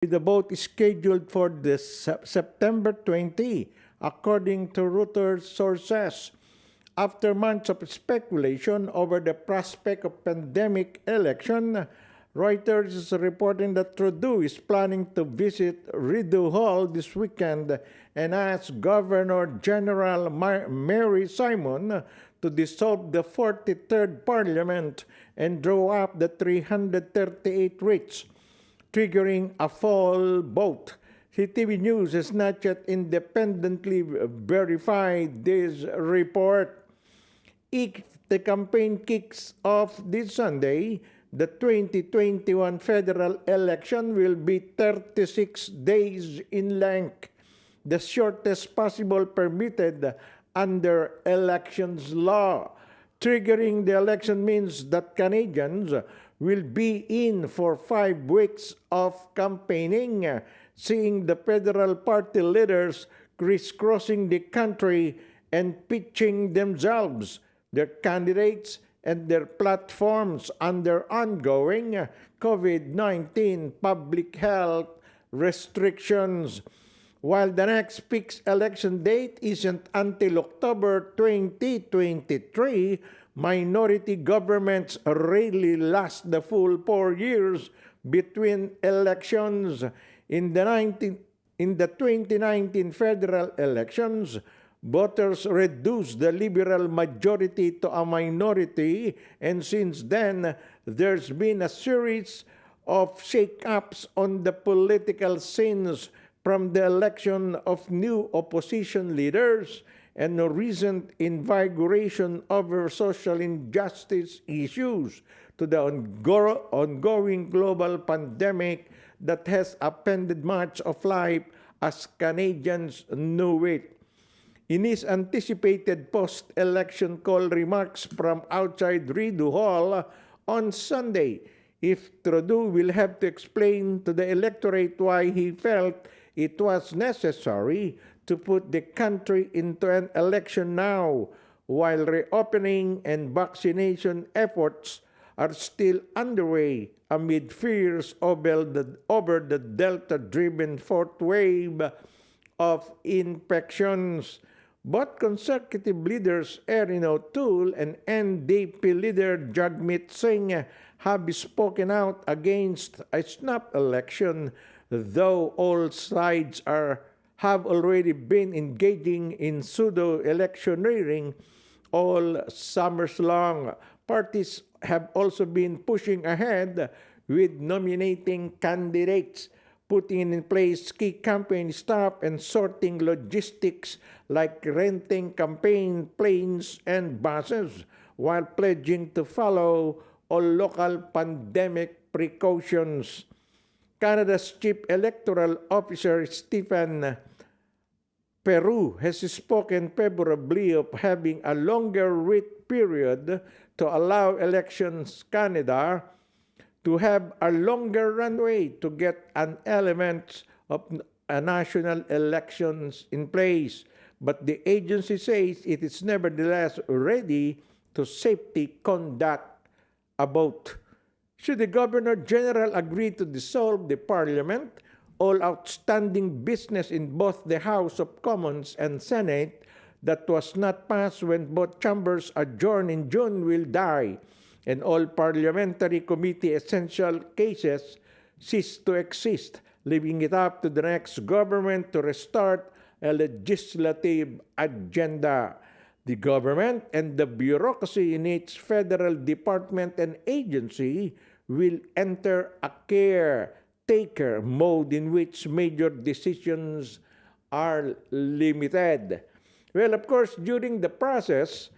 The vote is scheduled for September 20, according to Reuters sources. After months of speculation over the prospect of pandemic election, Reuters is reporting that Trudeau is planning to visit Rideau Hall this weekend and ask Governor General Mary Simon to dissolve the 43rd Parliament and draw up the 338 writs, triggering a fall vote. CTV News has not yet independently verified this report. If the campaign kicks off this Sunday, the 2021 federal election will be 36 days in length, the shortest possible permitted under elections law. Triggering the election means that Canadians will be in for 5 weeks of campaigning, seeing the federal party leaders crisscrossing the country and pitching themselves, their candidates, and their platforms under ongoing COVID-19 public health restrictions. While the next fixed election date isn't until October 2023, minority governments rarely last the full 4 years between elections. In the 2019 federal elections, voters reduced the liberal majority to a minority, and since then, there's been a series of shake-ups on the political scenes, from the election of new opposition leaders and a recent invigoration over social injustice issues to the ongoing global pandemic that has upended much of life as Canadians knew it. In his anticipated post-election call remarks from outside Rideau Hall on Sunday, if Trudeau will have to explain to the electorate why he felt it was necessary to put the country into an election now, while reopening and vaccination efforts are still underway amid fears over the Delta-driven fourth wave of infections. Both Conservative leaders Erin O'Toole and NDP leader Jagmeet Singh have spoken out against a snap election, though all sides have already been engaging in pseudo-electioneering all summers long. Parties have also been pushing ahead with nominating candidates, putting in place key campaign staff, and sorting logistics like renting campaign planes and buses, while pledging to follow all local pandemic precautions. Canada's Chief Electoral Officer Stephen Peru has spoken favorably of having a longer wait period to allow Elections Canada to have a longer runway to get an element of a national elections in place. But the agency says it is nevertheless ready to safely conduct a vote. Should the Governor General agree to dissolve the Parliament, all outstanding business in both the House of Commons and Senate that was not passed when both chambers adjourned in June will die, and all parliamentary committee essential cases cease to exist, leaving it up to the next government to restart a legislative agenda. The government and the bureaucracy in its federal department and agency will enter a caretaker mode in which major decisions are limited. Well, of course, during the process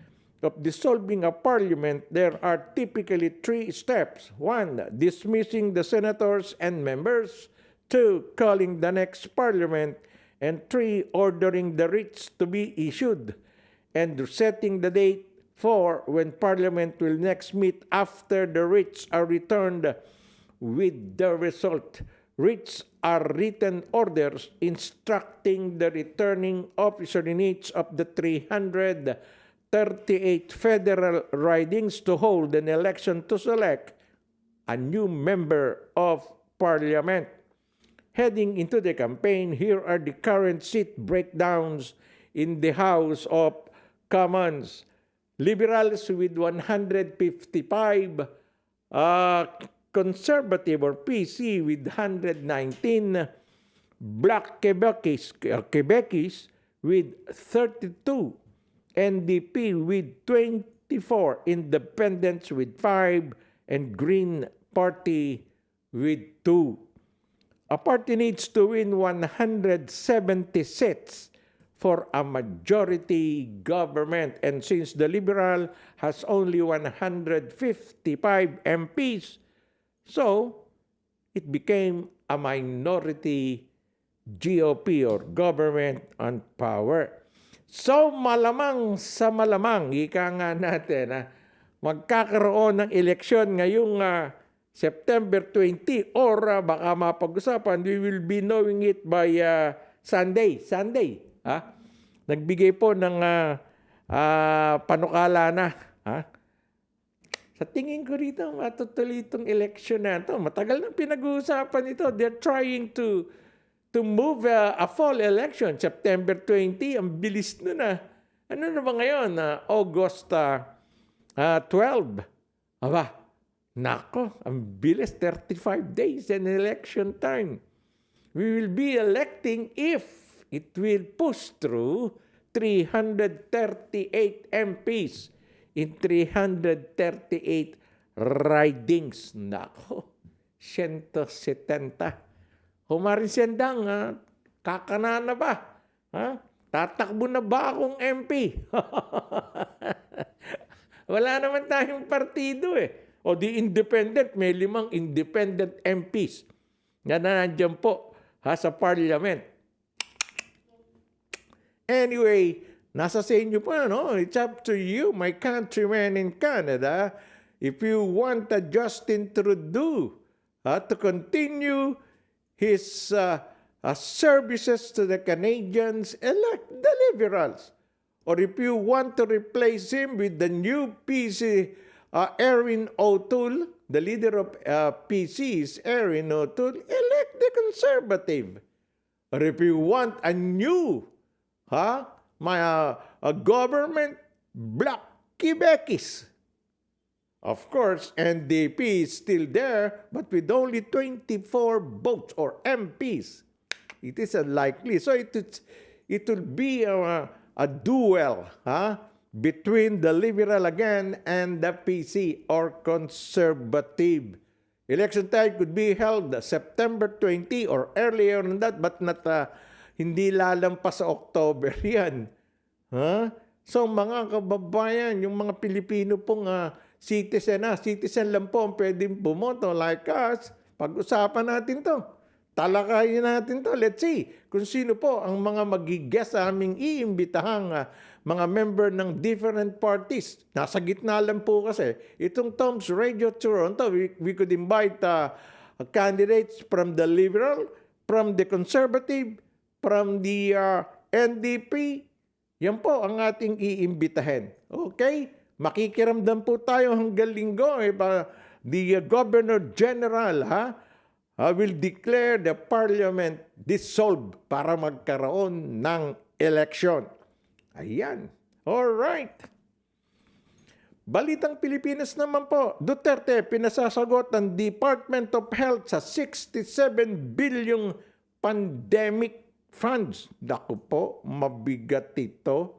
of dissolving a parliament, there are typically 3 steps. 1, dismissing the senators and members. 2, calling the next parliament. And 3, ordering the writs to be issued and setting the date for when Parliament will next meet after the writs are returned with the result. Writs are written orders instructing the returning officer in each of the 338 federal ridings to hold an election to select a new member of Parliament. heading into the campaign. Here are the current seat breakdowns in the House of Commons. Liberals with 155, Conservative or PC with 119, Black Quebecis with 32, NDP with 24, Independents with 5, and Green Party with 2. A party needs to win 170 seats for a majority government. And since the Liberal has only 155 MPs, so it became a minority GOP or government on power. So malamang sa malamang, ika nga natin, magkakaroon ng eleksyon ngayong September 20 or baka mapag-usapan, we will be knowing it by Sunday. Nagbigay po ng panukala na. Sa tingin ko rito, matutuloy itong election na ito. Matagal nang pinag-uusapan ito. They're trying to move a fall election. September 20, ang bilis na na. Ano na ba ngayon? August 12. Aba, nako, ang bilis. 35 days in election time. We will be electing if it will push through 338 MPs in 338 ridings. Nako, 170. Humarisendang, kakana na ba? Tatakbo na ba akong MP? Wala naman tayong partido eh. O di independent, may 5 independent MPs na nandiyan po sa parliament. Anyway, nasa sa inyo po, no? It's up to you, my countrymen in Canada, if you want Justin Trudeau to continue his services to the Canadians, elect the Liberals. Or if you want to replace him with the new PC, Erin O'Toole, the leader of PC is Erin O'Toole, elect the Conservative. Or if you want a new government, Black Quebecis. Of course, NDP is still there, but with only 24 votes or MPs. It is unlikely. So it will be a duel between the Liberal again and the PC or Conservative. Election time could be held September 20 or earlier than that, but not hindi lalampas sa October yan. So mga kababayan, yung mga Pilipino pong citizen lang po ang pwedeng bumoto like us. Pag-usapan natin to. Talakayin natin to. Let's see kung sino po ang mga magigess sa aming iimbitahang mga member ng different parties. Nasa gitna lang po kasi. Itong Tom's Radio Toronto, we could invite candidates from the Liberal, from the Conservative, from the NDP. Yan po ang ating iimbitahin. Okay? Makikiramdam po tayo hanggang linggo. The Governor General will declare the Parliament dissolved para magkaroon ng election. Ayan. Alright. Balitang Pilipinas naman po. Duterte pinasasagot ng Department of Health sa 67 billion pandemic funds. Naku po, mabigat ito.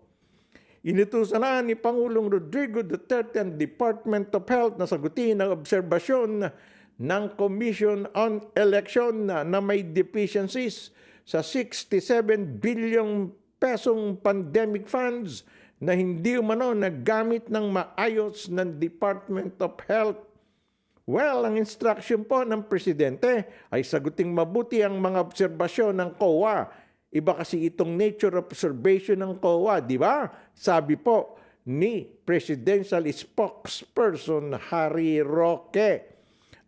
Inutusan na ni Pangulong Rodrigo Duterte ang Department of Health na sagutin ang obserbasyon ng Commission on Election na may deficiencies sa 67 billion pesong pandemic funds na hindi umano nagamit ng maayos ng Department of Health. Well, ang instruction po ng Presidente ay saguting mabuti ang mga obserbasyon ng COA. Iba kasi itong nature of observation ng COA, di ba? Sabi po ni Presidential Spokesperson Harry Roque.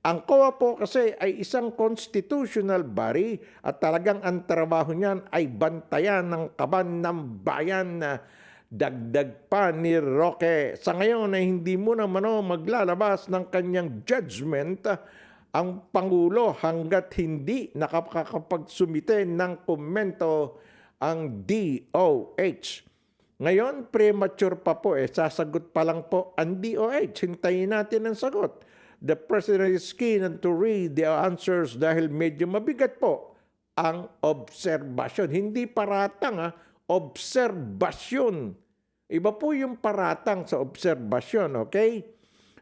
Ang COA po kasi ay isang constitutional body at talagang ang trabaho niyan ay bantayan ng kaban ng bayan na dagdag pa ni Roque. Sa ngayon ay hindi muna maglalabas ng kanyang judgment ang Pangulo hanggat hindi nakakapagsumite ng komento ang DOH. Ngayon, premature pa po sasagot pa lang po ang DOH. Hintayin natin ang sagot. The President is keen to read the answers dahil medyo mabigat po ang obserbasyon. Hindi paratang, obserbasyon. Iba po yung paratang sa obserbasyon, okay?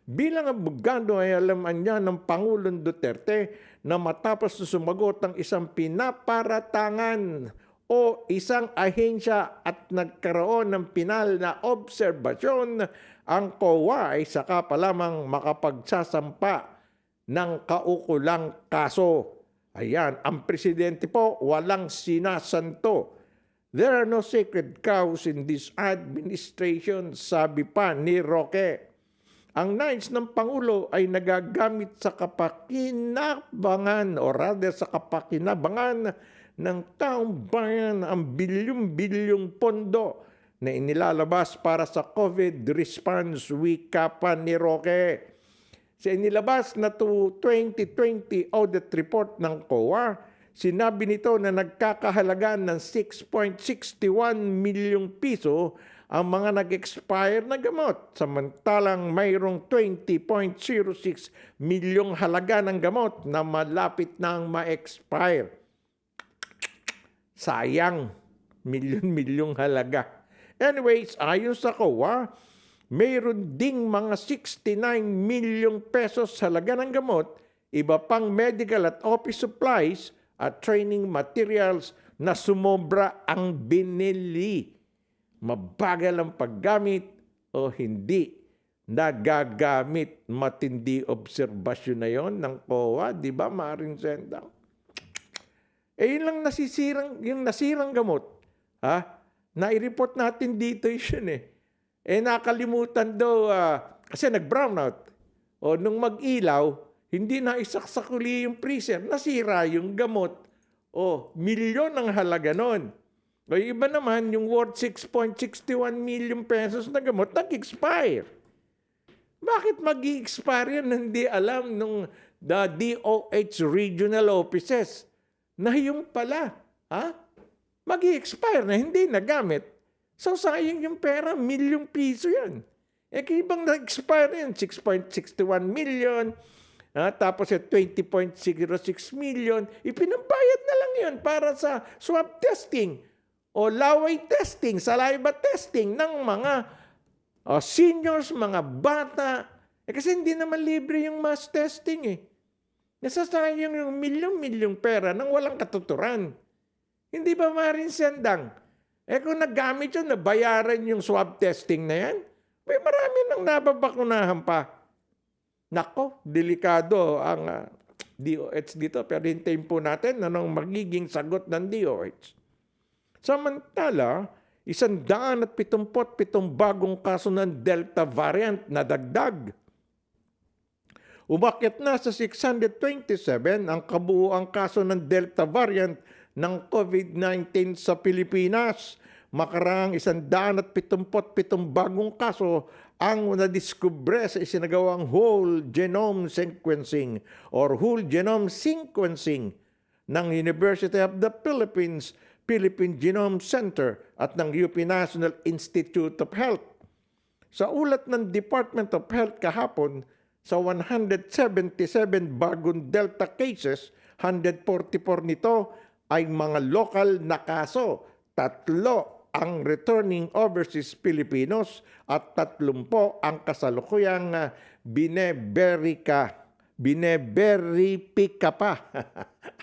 Bilang abogado ay alaman niya ng Pangulong Duterte na matapos na sumagot ang isang pinaparatangan o isang ahensya at nagkaroon ng pinal na obserbasyon, ang COA ay saka pa lamang makapagsasampa ng kaukulang kaso. Ayan, ang presidente po walang sinasanto. There are no sacred cows in this administration, sabi pa ni Roque. Ang nais ng Pangulo ay nagagamit sa kapakinabangan o rather sa kapakinabangan ng taong bayan ang bilyong-bilyong pondo na inilalabas para sa COVID response, wika pa ni Roque. Sa inilabas na 2020 audit report ng COA, sinabi nito na nagkakahalaga ng 6.61 milyong piso ang mga nag-expire na gamot, samantalang mayroong 20.06 milyong halaga ng gamot na malapit nang ma-expire. Sayang, milyon-milyong halaga. Anyways, ayon sa COA, mayroon ding mga 69 milyong pesos halaga ng gamot, iba pang medical at office supplies at training materials na sumobra ang binili. Mabagal ang paggamit o hindi nagagamit. Matindi obserbasyon na yon ng COA, di ba, Maring Sendang? Yun lang yung nasirang gamot. Na-report natin dito yun nakalimutan daw, kasi nag-brownout. O nung mag-ilaw, hindi na isaksakuli yung freezer, nasira yung gamot. O, milyon ang halaga nun. O iba naman, yung worth 6.61 million pesos na gamot, nag-expire. Bakit mag-i-expire yan? Hindi alam nung the DOH regional offices na yung pala, mag-i-expire na hindi nagamit. So sayang yung pera, milyong piso yan. Ibang na-expire yan, 6.61 million, tapos 20.06 million, ipinambayad na lang yun para sa swab testing o laway testing, saliva testing ng mga seniors, mga bata. Kasi hindi naman libre yung mass testing Nasasayang yung milyong-milyong pera nang walang katuturan. Hindi ba, Maring Sendang? Kung naggamit yun, nabayaran yung swab testing na yan, may marami nang nababakunahan pa. Nako, delikado ang DOH dito. Pero hintayin po natin anong magiging sagot ng DOH. Samantala, 177 bagong kaso ng Delta variant na dagdag. Umakyat na sa 627 ang kabuuang kaso ng Delta variant ng COVID-19 sa Pilipinas. Makarang 177 bagong kaso ang nadiskubre sa isinagawang whole genome sequencing or whole genome sequencing ng University of the Philippines, Philippine Genome Center at ng UP National Institute of Health. Sa ulat ng Department of Health kahapon, sa 177 bagong Delta cases, 144 nito ay mga local na kaso. 3 ang returning overseas Filipinos at 30 ang kasalukuyang bineberipika pa.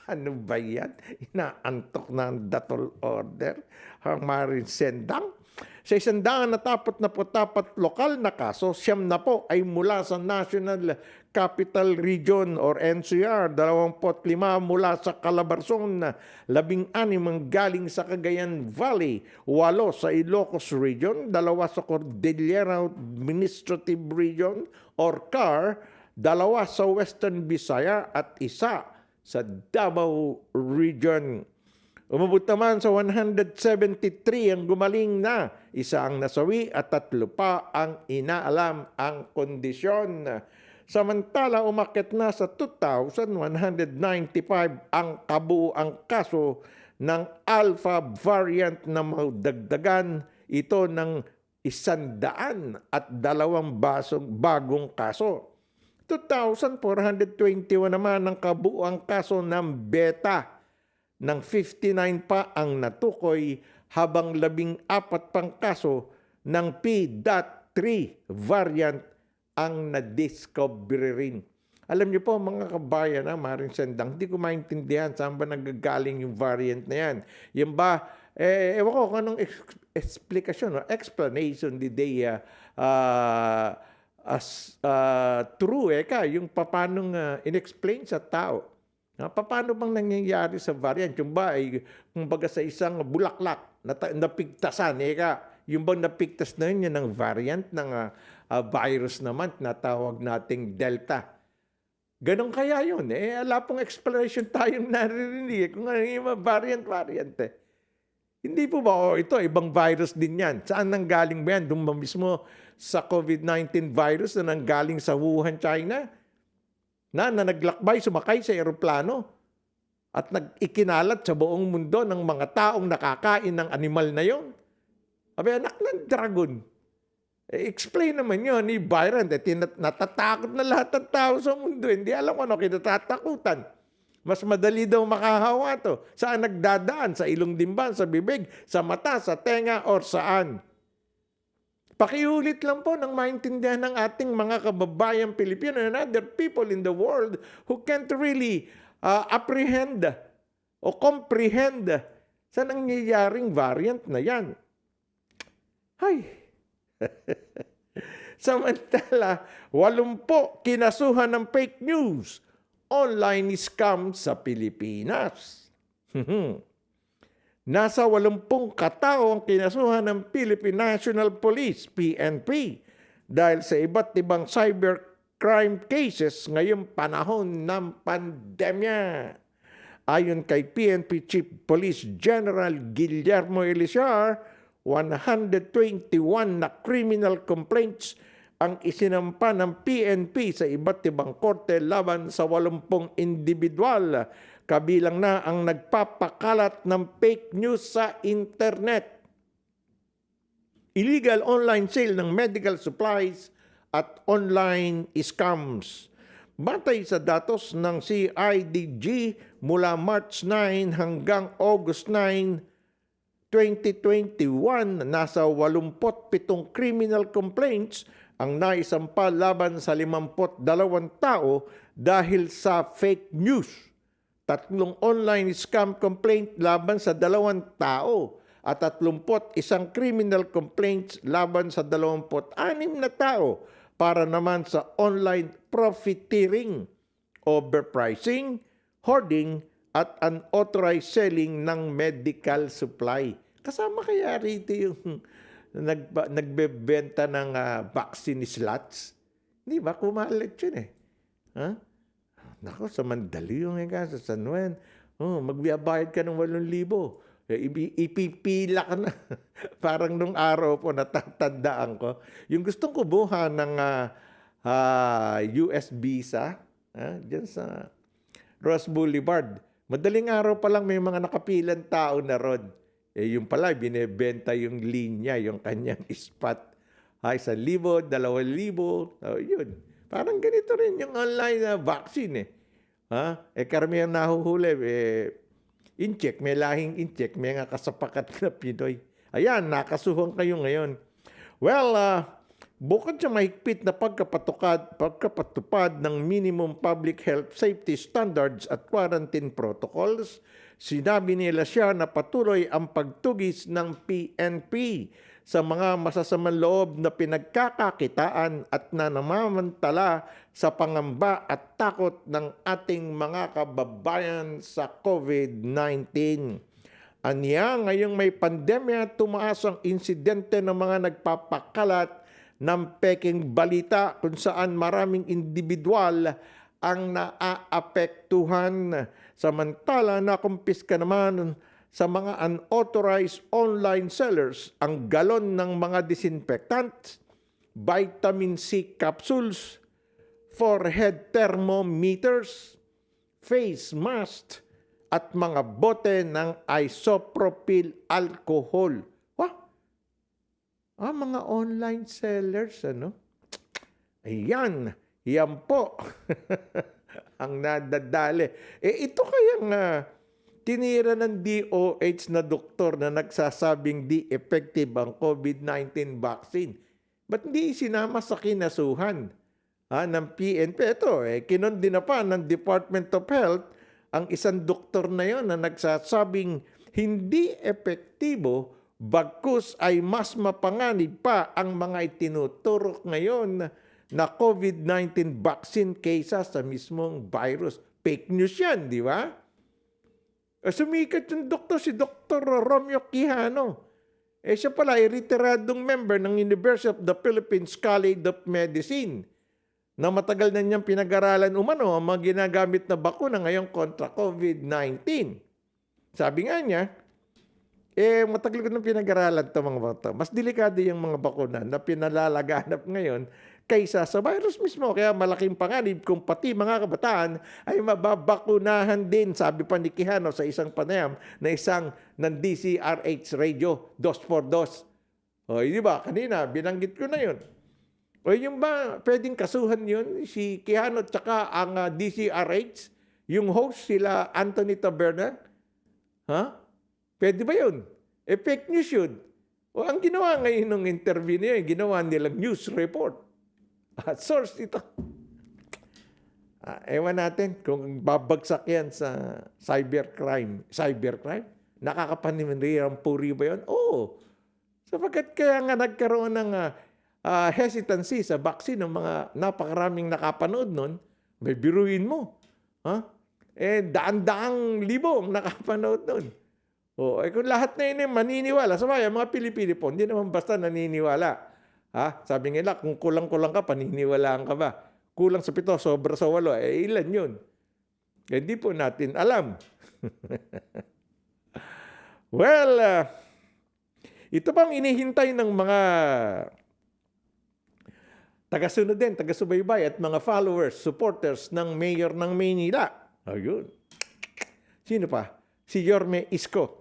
Ano ba yan? Inaantok na ang datol order. Ang Maring Sendang. Sa 144 lokal na kaso, 9 na po ay mula sa National Capital Region or NCR, 25 mula sa Calabarzon, 16 ang galing sa Cagayan Valley, 8 sa Ilocos Region, 2 sa Cordillera Administrative Region or CAR, 2 sa Western Visaya at 1 sa Davao Region. Umabot naman sa 173 ang gumaling na, 1 ang nasawi at 3 pa ang inaalam ang kondisyon. Samantala, umakyat na sa 2,195 ang kabuuang kaso ng Alpha variant na madagdagan ito ng 102 bagong kaso. 2,421 naman ang kabuuang kaso ng Beta, ng 59 pa ang natukoy habang 14 pang kaso ng P.3 variant ang na-discover rin. Alam niyo po mga kabayan, Maring Sendang, hindi ko maintindihan saan ba nagagaling yung variant na yan. Yan ba, ewan ko kung anong explanation, explanation did they true yung papanong inexplain sa tao. Paano bang nangyayari sa variant? Yung ba ay kumbaga sa isang bulaklak napigtasan, yung bang napigtas na yun ng variant ng virus naman na tawag nating Delta. Ganon kaya yun. Ala pong explanation tayong naririnig. Kung ano yung variant. Hindi po ba, ito, ibang virus din yan. Saan nanggaling ba yan? Doon ba mismo sa COVID-19 virus na nanggaling sa Wuhan, China? Na naglakbay, sumakay sa eroplano at ikinalat sa buong mundo ng mga taong nakakain ng animal na yon. Abay, anak ng dragon. Explain naman yun ni Byron. Natatakot na lahat ng tao sa mundo. Hindi alam kung ano kinatatakutan. Mas madali daw makahawa to. Saan nagdadaan? Sa ilong dimban, sa bibig, sa mata, sa tenga, or saan? Pakiulit lang po nang maintindihan ng ating mga kababayang Pilipino and other people in the world who can't really apprehend o comprehend sa nangyayaring variant na yan. Hay! Samantala, 80 kinasuhan ng fake news, online scam sa Pilipinas. Nasa 80 katao ang kinasuhan ng Philippine National Police, PNP, dahil sa iba't ibang cybercrime cases ngayong panahon ng pandemya. Ayon kay PNP Chief Police General Guillermo Elizar, 121 na criminal complaints ang isinampa ng PNP sa iba't ibang korte laban sa 80 individual, kabilang na ang nagpapakalat ng fake news sa internet, illegal online sale ng medical supplies at online scams. Batay sa datos ng CIDG mula March 9 hanggang August 9, 2021, nasa 87 criminal complaints ang naisampa laban sa 52 tao dahil sa fake news. 3 online scam complaint laban sa 2 tao at 31 criminal complaints laban sa 26 na tao para naman sa online profiteering, overpricing, hoarding, at unauthorized selling ng medical supply. Kasama kaya rito yung nagbebenta ng vaccine slots? Hindi ba? Kumalit yun Nako, sa Mandaluyong sa San Juan, magbiyabayad ka ng 8,000. Ipipila ka na. Parang nung araw po, natatandaan ko. Yung gustong kubuhan ng US visa, dyan sa Ross Boulevard, madaling araw pa lang may mga nakapilang tao na ron. Yung pala, binebenta yung linya, yung kanyang spot. 1,000, 2,000, yun. Parang ganito rin yung online vaccine karamihan nahuhuli. Incheck, may lahing incheck, may nga kasapakat na Pinoy. Ayan, nakasuhan kayo ngayon. Well, bukod sa mahigpit na pagkapatupad ng minimum public health safety standards at quarantine protocols, sinabi nila siya na patuloy ang pagtugis ng PNP sa mga masasamang loob na pinagkakakitaan at nanamamantala sa pangamba at takot ng ating mga kababayan sa COVID-19. Aniya, ngayong may pandemya, tumaas ang insidente ng mga nagpapakalat ng peking balita kung saan maraming individual ang naaapektuhan. Samantala, nakumpiska naman sa mga unauthorized online sellers ang galon ng mga disinfectant, vitamin C capsules, forehead thermometers, face mask, at mga bote ng isopropyl alcohol. Wah! Mga online sellers, ano? Ayan, yan po ang nadadali. Ito kayang tinira ng DOH na doktor na nagsasabing di effective ang COVID-19 vaccine. Ba't hindi sinama sa kinasuhan ng PNP? Ito, kinundi na pa ng Department of Health ang isang doktor na yon na nagsasabing hindi epektibo bagkus ay mas mapanganib pa ang mga itinuturok ngayon na COVID-19 vaccine kaysa sa mismong virus. Fake news yan, di ba? Sumikat yung doktor, si Dr. Romeo Quijano. Siya pala ay retiradong member ng University of the Philippines College of Medicine na matagal na niyang pinag-aralan umano ang mga ginagamit na bakuna ngayon kontra COVID-19. Sabi nga niya, matagal ko nang pinag-aralan ito mga bata. Mas delikado yung mga bakuna na pinalalaganap ngayon kaysa sa virus mismo. Kaya malaking panganib kung pati mga kabataan ay mababakunahan din, sabi pa ni Quijano sa isang panayam na isang ng DCRH Radio 2x2. Di ba? Kanina, binanggit ko na yun. Yung ba, pwedeng kasuhan yun, si Quijano at saka ang DCRH, yung host sila Anthony Taberna? Pwede ba yun? Fake news yun. Ang ginawa ngayon ng interview niya, ginawa nilang news report. Source ito. Ewan natin kung babagsak yan sa cybercrime. Cybercrime? Nakakapaninirang puri ba yun? Oo. Sapagkat kaya nga nagkaroon ng hesitancy sa vaccine ng mga napakaraming nakapanood nun, may biruin mo. Daan-daang libo ang nakapanood nun. Kung lahat na yun maniniwala, sabay, mga Pilipino po, hindi naman basta naniniwala. Sabi nila, kung kulang-kulang ka, paniniwalaan ka ba? Kulang sa 7, sobra sa 8, ilan yun? Hindi po natin alam. Well, ito bang inihintay ng mga tagasunod din, taga-subaybay at mga followers, supporters ng mayor ng Maynila? Ayun. Sino pa? Si Yorme Isko.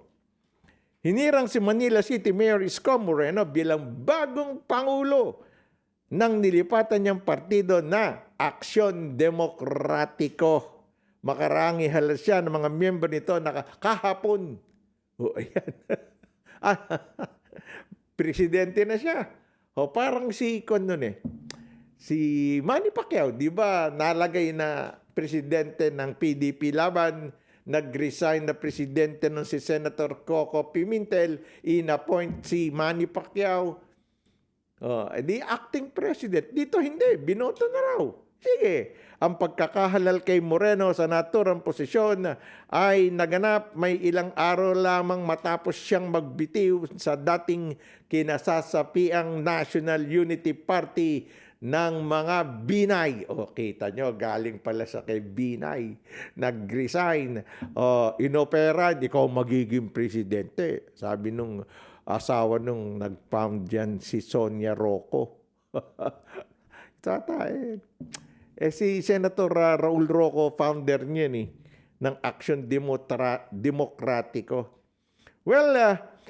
Hinirang si Manila City Mayor Isko Moreno bilang bagong pangulo ng nilipatan niyang partido na Aksyon Demokratiko. Makarangihal siya ng mga miyembro nito na kahapon. Ayan. Presidente na siya. Parang si si Manny Pacquiao, di ba nalagay na presidente ng PDP laban, nag-resign na presidente ng si Senator Coco Pimentel, in-appoint si Manny Pacquiao. Di acting president. Dito hindi, binoto na raw. Sige, ang pagkakahalal kay Moreno sa naturang posisyon ay naganap may ilang araw lamang matapos siyang magbitiw sa dating kinasasapiang National Unity Party ng mga Binay. Kita nyo, galing pala sa kay Binay. Nag-resign. Inopera, ikaw magiging presidente. Sabi nung asawa nung nag-found yan, si Sonia Rocco. Si Senator Raul Rocco, founder niya ng Aksyon Demokratiko. Well,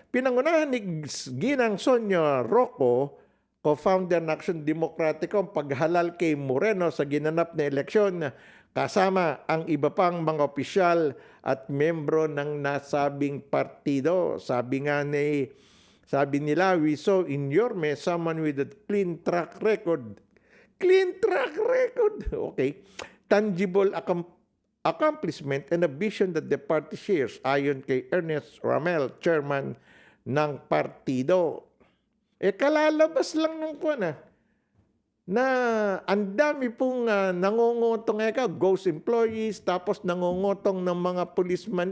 pinangunahan ni Ginang Sonia Rocco, co-founder ng Aksyon Demokratiko, ang paghalal kay Moreno sa ginanap na eleksyon kasama ang iba pang mga opisyal at membro ng nasabing partido. Sabi nila, we saw in Yorme someone with a clean track record. Clean track record. Okay. Tangible accomplishment and a vision that the party shares, ayon kay Ernest Ramel, chairman ng partido. Kalalabas lang nung na ang dami pong nangungutong ghost employees, tapos nangungutong ng mga policeman.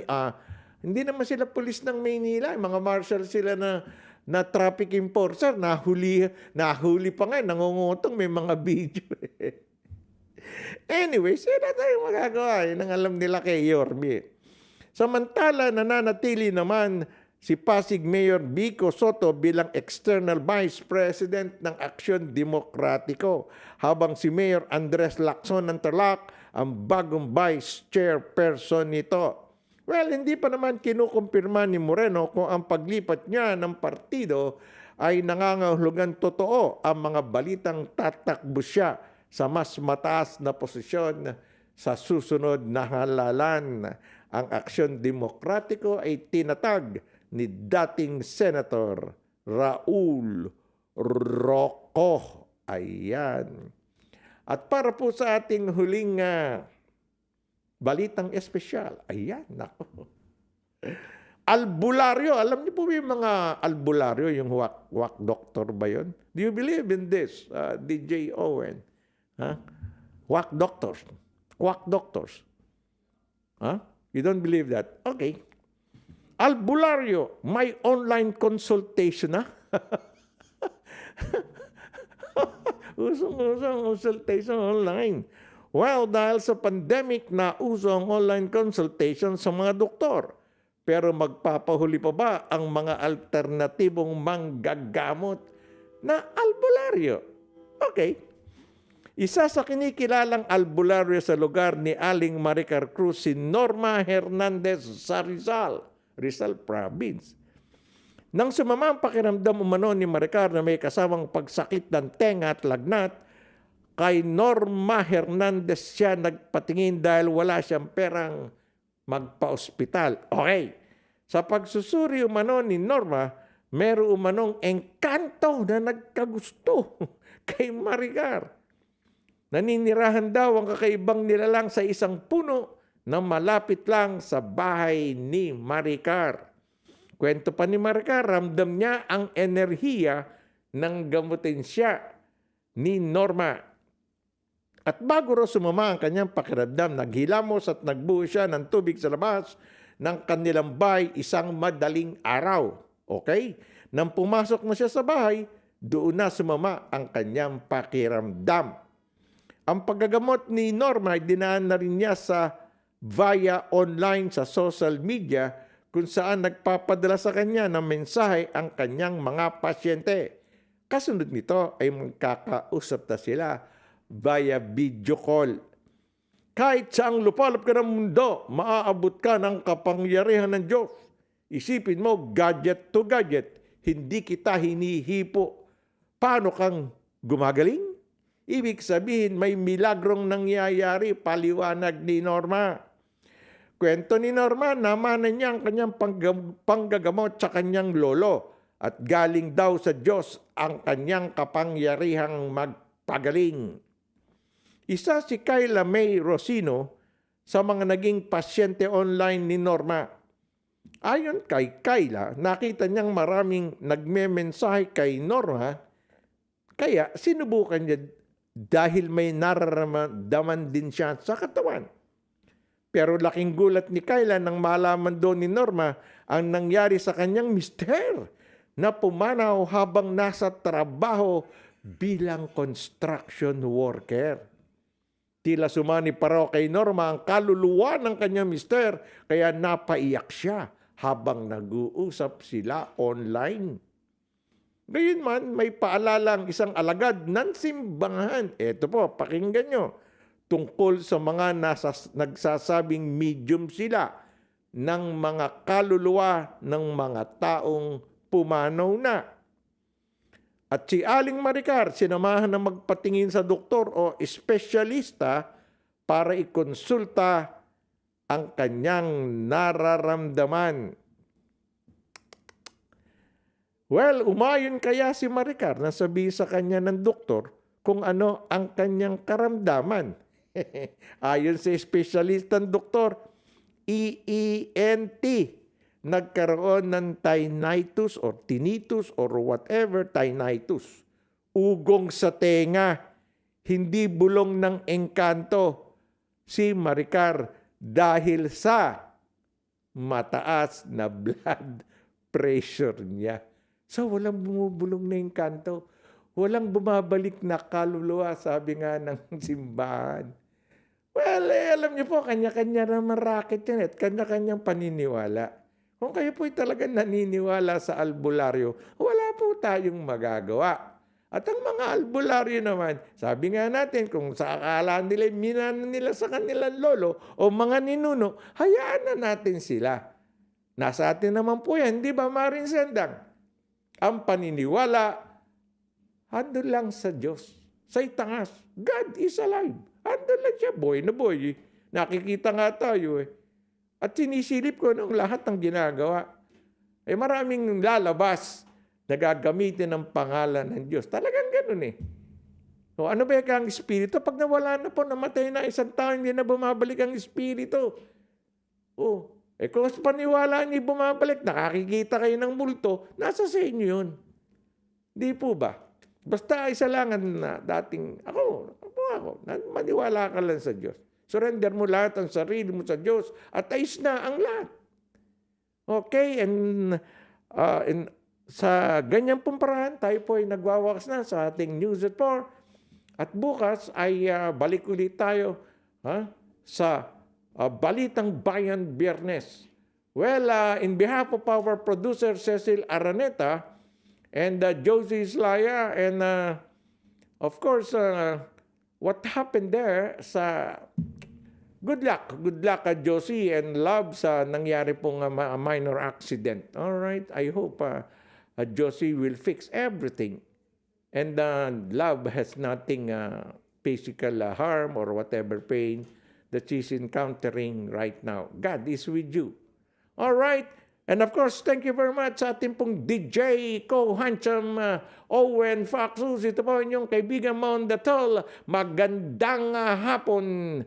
Hindi naman sila pulis ng Maynila, mga marshal sila na traffic enforcer, nahuli pa nga, nangungutong, may mga video. Anyway, sila tayong magagawa, ang alam nila kay Yorme. Samantala, nananatili naman si Pasig Mayor Vico Soto bilang External Vice President ng Aksyon Demokratiko, habang si Mayor Andres Lacson ng Tarlac ang bagong Vice Chairperson nito. Well, hindi pa naman kinukumpirma ni Moreno kung ang paglipat niya ng partido ay nangangahulugan totoo ang mga balitang tatakbo siya sa mas mataas na posisyon sa susunod na halalan. Ang Aksyon Demokratiko ay tinatag ni dating Senator Raul Roco. Ayan. At para po sa ating huling balitang espesyal. Ayan, nako. Albularyo. Alam niyo po ba yung mga albularyo, yung quack doctor ba yun? Do you believe in this, DJ Owen? Huh? Quack doctors. Quack doctors. Huh? You don't believe that? Okay. Albularyo, may online consultation na. Usong consultation online. Well, dahil sa pandemic na uso ang online consultation sa mga doktor. Pero magpapahuli pa ba ang mga alternatibong manggagamot na albularyo? Okay. Isa sa kinikilalang albularyo sa lugar ni Aling Maricar Cruz, si Norma Hernandez sa Rizal Province. Nang sumama ang pakiramdam umano ni Maricar na may kasamang pagsakit ng tenga at lagnat, kay Norma Hernandez siya nagpatingin dahil wala siyang perang magpa-ospital. Okay. Sa pagsusuri umano ni Norma, meron umanong engkanto na nagkagusto kay Maricar. Naninirahan daw ang kakaibang nilalang sa isang puno na malapit lang sa bahay ni Maricar. Kwento pa ni Maricar, ramdam niya ang enerhiya ng gamutin siya ni Norma. At bago raw sumama ang kanyang pakiramdam, naghilamos at nagbuhos siya ng tubig sa labas ng kanilang bahay isang madaling araw. Okay? Nang pumasok na siya sa bahay, doon na sumama ang kanyang pakiramdam. Ang paggagamot ni Norma ay dinaan na rin niya via online sa social media kung saan nagpapadala sa kanya ng mensahe ang kanyang mga pasyente. Kasunod nito ay magkakausap na sila via video call. Kahit saang lupalop ka ng mundo, maaabot ka ng kapangyarihan ng Diyos. Isipin mo, gadget to gadget, hindi kita hinihipo. Paano kang gumagaling? Ibig sabihin, may milagrong nangyayari, paliwanag ni Norma. Kwento ni Norma, namanan niya ang kanyang panggagamot sa kanyang lolo at galing daw sa Diyos ang kanyang kapangyarihang magpagaling. Isa si Kayla May Rosino sa mga naging pasyente online ni Norma. Ayon kay Kayla, nakita niyang maraming nagmemensahe kay Norma, kaya sinubukan niya dahil may nararamdaman din siya sa katawan. Pero laking gulat ni Kayla nang malaman doon ni Norma ang nangyari sa kanyang mister na pumanaw habang nasa trabaho bilang construction worker. Tila sumani pa raw kay Norma ang kaluluwa ng kanyang mister kaya napaiyak siya habang nag-uusap sila online. Gayunman, may paalala ang isang alagad ng simbahan. Ito po, pakinggan nyo. Tungkol sa mga nagsasabing medium sila ng mga kaluluwa ng mga taong pumanaw na. At si Aling Maricar, sinamahan na magpatingin sa doktor o espesyalista para ikonsulta ang kanyang nararamdaman. Well, umayon kaya si Maricar na sabihin sa kanya ng doktor kung ano ang kanyang karamdaman. Ayon sa espesyalistang doktor, EENT, nagkaroon ng tinnitus or tinnitus or whatever tinnitus. Ugong sa tenga, hindi bulong ng engkanto si Maricar dahil sa mataas na blood pressure niya. So walang bumubulong na engkanto. Walang bumabalik na kaluluwa, sabi nga ng simbahan. Well, alam niyo po, kanya-kanya naman racket yan at kanya-kanyang paniniwala. Kung kayo po'y talagang naniniwala sa albularyo, wala po tayong magagawa. At ang mga albularyo naman, sabi nga natin, kung sa akala nila, minana nila sa kanilang lolo o mga ninuno, hayaan na natin sila. Nasa atin naman po yan, di ba, Maring Sendang? Ang paniniwala, andun lang sa Diyos, sa itaas. God is alive. Andun lang siya, boy na boy. Nakikita nga tayo eh. At sinisilip ko ng lahat ng ginagawa. Eh maraming lalabas na gagamitin ng pangalan ng Diyos. Talagang ganun eh. O ano ba ang espiritu? Pag nawala na po, namatay na isang tao, hindi na bumabalik ang espiritu. O, kung sa paniwala niyo bumabalik, nakakikita kayo ng multo, nasa sa inyo yun. Di po ba? Basta isa lang na dating, ako, maniwala ka lang sa Diyos. Surrender mo lahat ang sarili mo sa Diyos at ayos na ang lahat. Okay, and sa ganyan pong paraan, tayo po ay nagwawakas na sa ating News at 4. At bukas ay balik ulit tayo sa Balitang Bayan Biyernes. Well, in behalf of our producer Cecil Araneta and Josie Islaya and of course, what happened there sa good luck Josie and love sa nangyari pong minor accident. All right, I hope Josie will fix everything. And love has nothing physical harm or whatever pain that she's encountering right now. God is with you. All right. And of course, thank you very much sa ating pong DJ co-handsome Owen Faxus. Ito po inyong kaibigan Mon the Tall. Magandang hapon